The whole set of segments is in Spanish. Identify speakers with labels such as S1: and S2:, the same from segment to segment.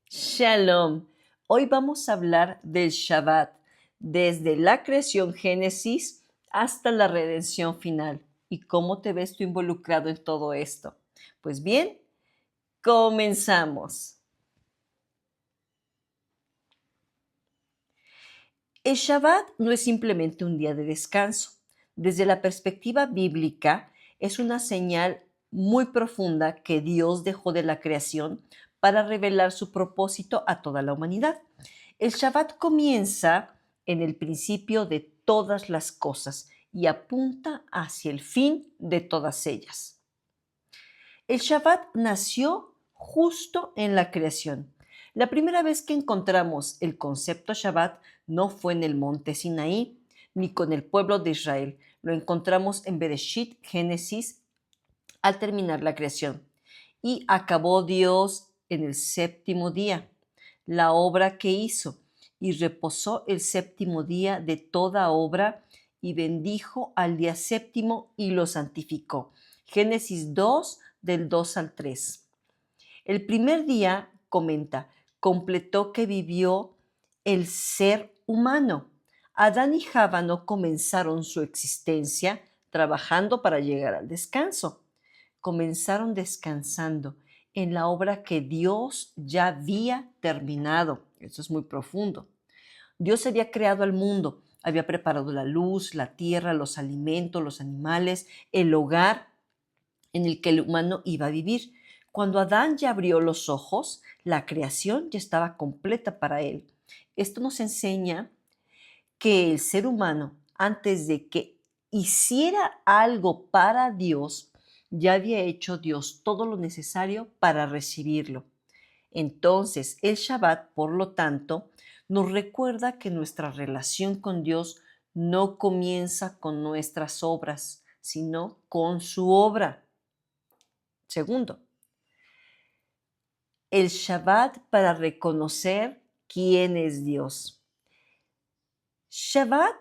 S1: Shalom. Hoy vamos a hablar del Shabbat, desde la creación Génesis hasta la redención final. ¿Y cómo te ves tú involucrado en todo esto? Pues bien, comenzamos. El Shabbat no es simplemente un día de descanso. Desde la perspectiva bíblica, es una señal muy profunda que Dios dejó de la creación para revelar su propósito a toda la humanidad. El Shabbat comienza en el principio de todas las cosas y apunta hacia el fin de todas ellas. El Shabbat nació justo en la creación. La primera vez que encontramos el concepto Shabbat no fue en el monte Sinaí ni con el pueblo de Israel. Lo encontramos en Bereshit, Génesis, al terminar la creación. Y acabó Dios en el séptimo día la obra que hizo, y reposó el séptimo día de toda obra, y bendijo al día séptimo y lo santificó. Génesis 2, del 2 al 3. El primer día, comenta, completó que vivió el ser humano. Adán y Java no comenzaron su existencia trabajando para llegar al descanso. Comenzaron descansando en la obra que Dios ya había terminado. Eso es muy profundo. Dios había creado al mundo, había preparado la luz, la tierra, los alimentos, los animales, el hogar en el que el humano iba a vivir. Cuando Adán ya abrió los ojos, la creación ya estaba completa para él. Esto nos enseña que el ser humano, antes de que hiciera algo para Dios, ya había hecho Dios todo lo necesario para recibirlo. Entonces, el Shabbat, por lo tanto, nos recuerda que nuestra relación con Dios no comienza con nuestras obras, sino con su obra. Segundo, el Shabbat para reconocer quién es Dios. Shabbat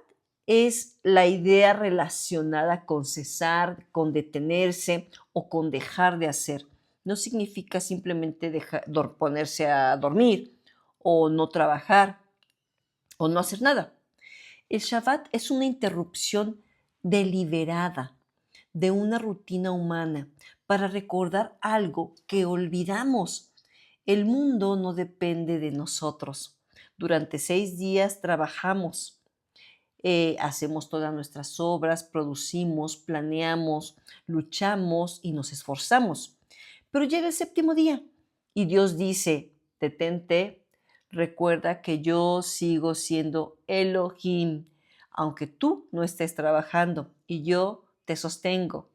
S1: es la idea relacionada con cesar, con detenerse o con dejar de hacer. No significa simplemente ponerse a dormir o no trabajar o no hacer nada. El Shabbat es una interrupción deliberada de una rutina humana para recordar algo que olvidamos. El mundo no depende de nosotros. Durante 6 días trabajamos, hacemos todas nuestras obras, producimos, planeamos, luchamos y nos esforzamos. Pero llega el séptimo día y Dios dice, detente, recuerda que yo sigo siendo Elohim, aunque tú no estés trabajando y yo te sostengo.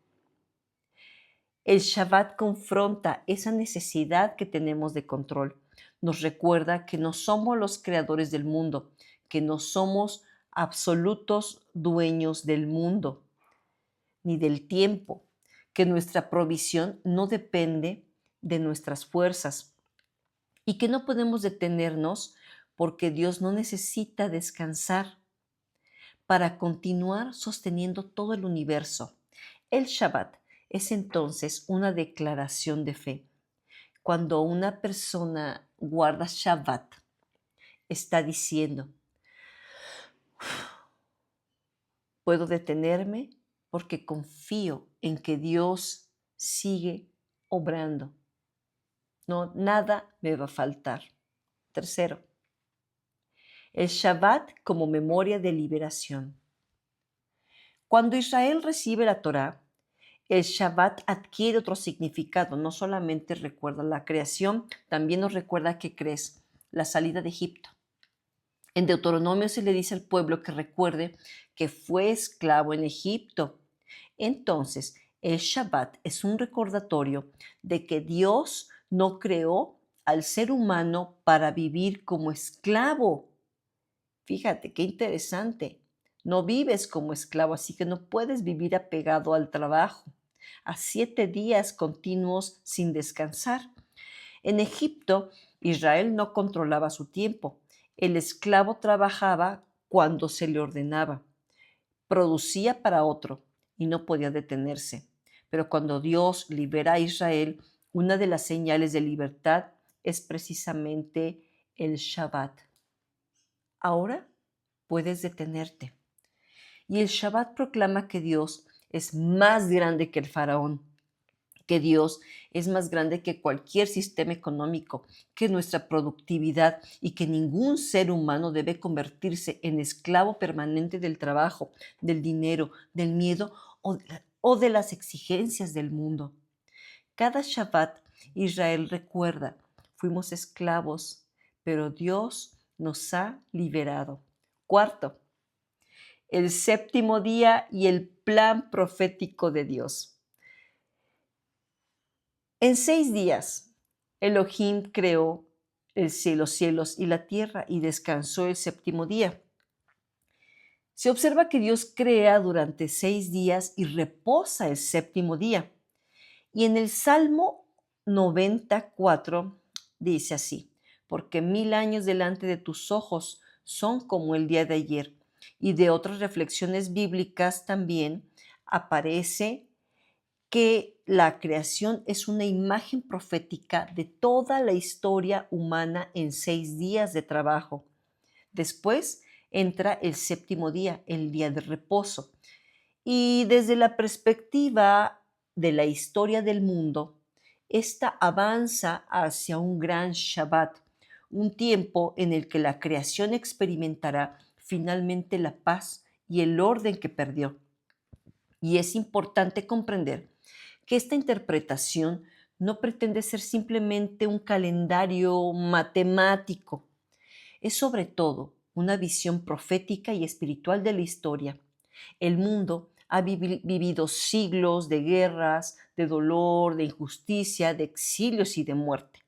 S1: El Shabbat confronta esa necesidad que tenemos de control. Nos recuerda que no somos los creadores del mundo, que no somos absolutos dueños del mundo ni del tiempo, que nuestra provisión no depende de nuestras fuerzas y que no podemos detenernos porque Dios no necesita descansar para continuar sosteniendo todo el universo. El Shabbat es entonces una declaración de fe. Cuando una persona guarda Shabbat, está diciendo, puedo detenerme porque confío en que Dios sigue obrando. No, nada me va a faltar. Tercero, el Shabbat como memoria de liberación. Cuando Israel recibe la Torá, el Shabbat adquiere otro significado. No solamente recuerda la creación, también nos recuerda que crees la salida de Egipto. En Deuteronomio se le dice al pueblo que recuerde que fue esclavo en Egipto. Entonces, el Shabbat es un recordatorio de que Dios no creó al ser humano para vivir como esclavo. Fíjate, qué interesante. No vives como esclavo, así que no puedes vivir apegado al trabajo, a 7 días continuos sin descansar. En Egipto, Israel no controlaba su tiempo. El esclavo trabajaba cuando se le ordenaba. Producía para otro y no podía detenerse. Pero cuando Dios libera a Israel, una de las señales de libertad es precisamente el Shabbat. Ahora puedes detenerte. Y el Shabbat proclama que Dios es más grande que el faraón, que Dios es más grande que cualquier sistema económico, que nuestra productividad y que ningún ser humano debe convertirse en esclavo permanente del trabajo, del dinero, del miedo o de las exigencias del mundo. Cada Shabbat Israel recuerda, fuimos esclavos, pero Dios nos ha liberado. Cuarto, el séptimo día y el plan profético de Dios. En 6 días, Elohim creó los cielos y la tierra y descansó el séptimo día. Se observa que Dios crea durante 6 días y reposa el séptimo día. Y en el Salmo 94 dice así, porque 1000 años delante de tus ojos son como el día de ayer. Y de otras reflexiones bíblicas también aparece que la creación es una imagen profética de toda la historia humana en 6 días de trabajo. Después entra el séptimo día, el día de reposo. Y desde la perspectiva de la historia del mundo, esta avanza hacia un gran Shabbat, un tiempo en el que la creación experimentará finalmente la paz y el orden que perdió. Y es importante comprender que esta interpretación no pretende ser simplemente un calendario matemático, es sobre todo una visión profética y espiritual de la historia. El mundo ha vivido siglos de guerras, de dolor, de injusticia, de exilios y de muerte.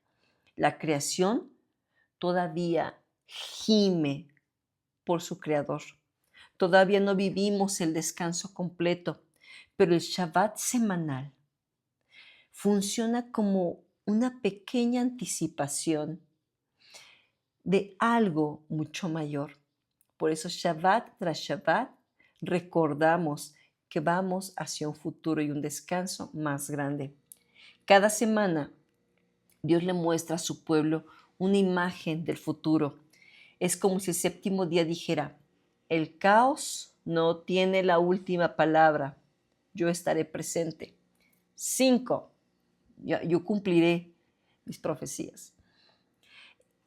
S1: La creación todavía gime por su creador. Todavía no vivimos el descanso completo, pero el Shabbat semanal funciona como una pequeña anticipación de algo mucho mayor. Por eso Shabbat tras Shabbat recordamos que vamos hacia un futuro y un descanso más grande. Cada semana Dios le muestra a su pueblo una imagen del futuro. Es como si el séptimo día dijera, el caos no tiene la última palabra, yo estaré presente. 5. Yo cumpliré mis profecías.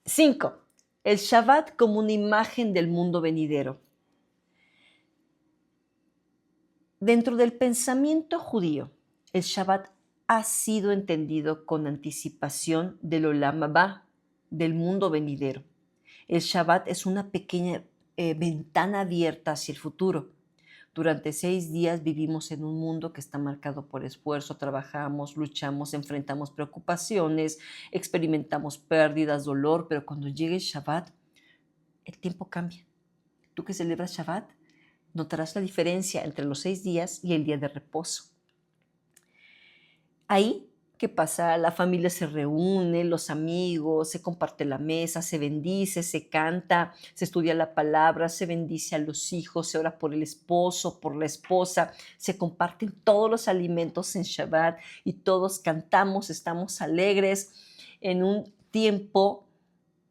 S1: 5. El Shabbat como una imagen del mundo venidero. Dentro del pensamiento judío, el Shabbat ha sido entendido con anticipación del Olam Haba, del mundo venidero. El Shabbat es una pequeña ventana abierta hacia el futuro. Durante 6 días vivimos en un mundo que está marcado por esfuerzo, trabajamos, luchamos, enfrentamos preocupaciones, experimentamos pérdidas, dolor, pero cuando llegue el Shabbat, el tiempo cambia. Tú que celebras Shabbat, notarás la diferencia entre los 6 días y el día de reposo. Ahí, ¿qué pasa? La familia se reúne, los amigos, se comparte la mesa, se bendice, se canta, se estudia la palabra, se bendice a los hijos, se ora por el esposo, por la esposa, se comparten todos los alimentos en Shabbat y todos cantamos, estamos alegres en un tiempo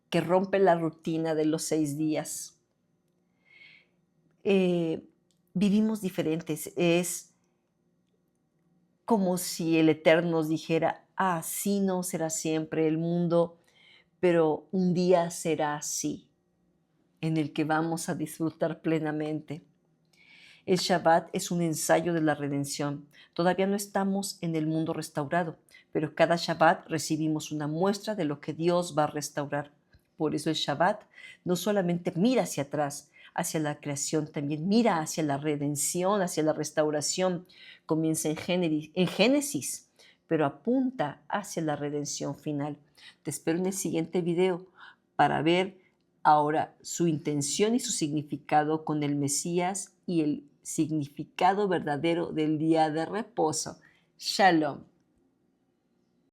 S1: que rompe la rutina de los 6 días. Vivimos diferentes. Es como si el Eterno nos dijera, así no será siempre el mundo, pero un día será así, en el que vamos a disfrutar plenamente. El Shabbat es un ensayo de la redención. Todavía no estamos en el mundo restaurado, pero cada Shabbat recibimos una muestra de lo que Dios va a restaurar. Por eso el Shabbat no solamente mira hacia atrás, hacia la creación, también mira hacia la redención, hacia la restauración. Comienza en Génesis, pero apunta hacia la redención final. Te espero en el siguiente video para ver ahora su intención y su significado con el Mesías y el significado verdadero del día de reposo. Shalom.